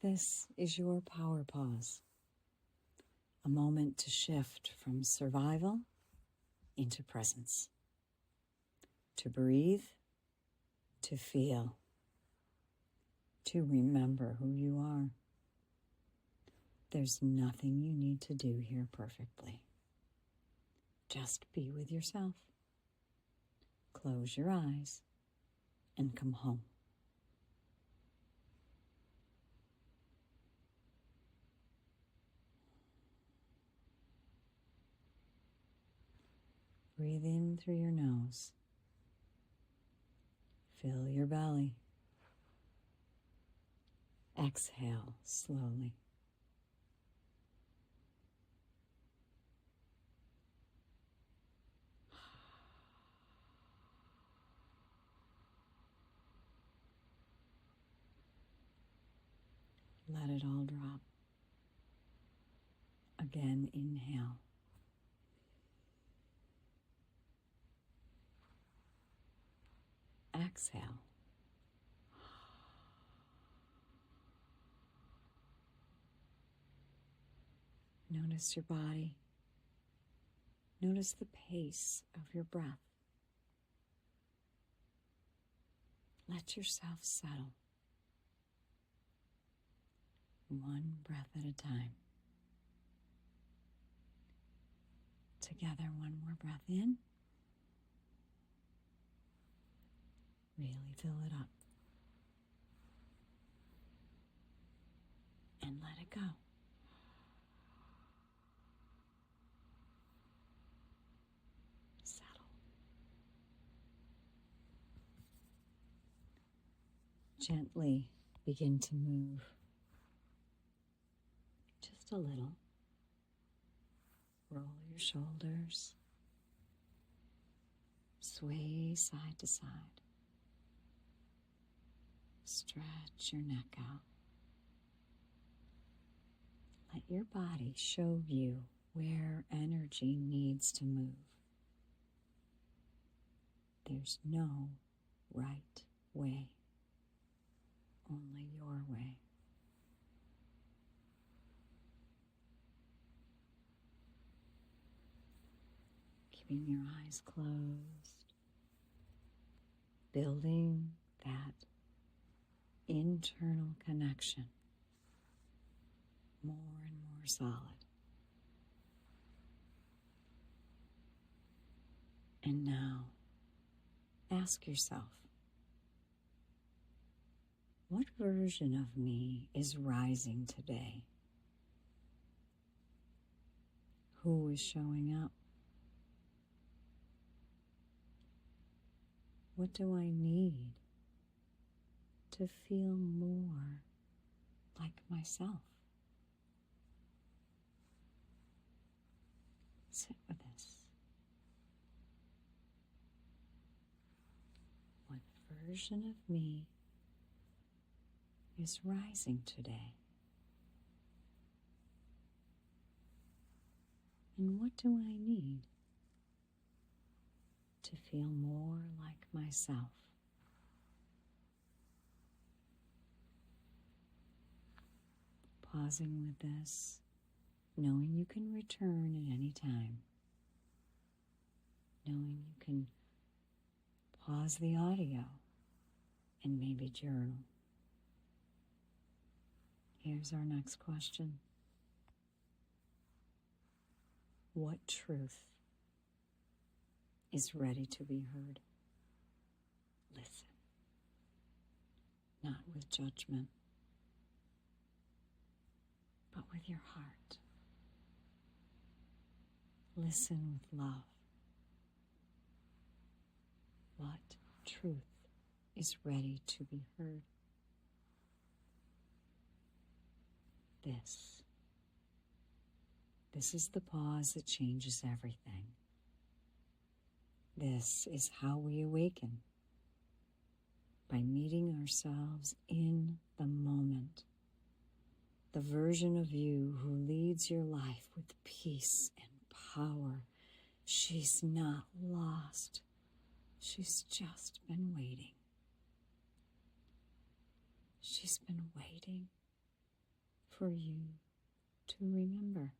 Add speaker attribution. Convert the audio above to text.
Speaker 1: This is your power pause, a moment to shift from survival into presence, to breathe, to feel, to remember who you are. There's nothing you need to do here perfectly. Just be with yourself. Close your eyes and come home. Breathe in through your nose. Fill your belly. Exhale slowly. Let it all drop. Again, inhale. Exhale. Notice your body. Notice the pace of your breath. Let yourself settle. One breath at a time. Together, one more breath in. Really fill it up. And let it go. Settle. Gently begin to move. Just a little. Roll your shoulders. Sway side to side. Stretch your neck out. Let your body show you where energy needs to move. There's no right way, only your way. Keeping your eyes closed, building that internal connection more and more solid. And now, ask yourself, what version of me is rising today? Who is showing up? What do I need to feel more like myself? Sit with this. What version of me is rising today? And what do I need to feel more like myself? Pausing with this, knowing you can return at any time, knowing you can pause the audio and maybe journal. Here's our next question. What truth is ready to be heard? Listen, not with judgment, but with your heart. Listen with love. What truth is ready to be heard? This is the pause that changes everything. This is how we awaken, by meeting ourselves in the moment. The version of you who leads your life with peace and power. She's not lost. She's just been waiting. She's been waiting for you to remember.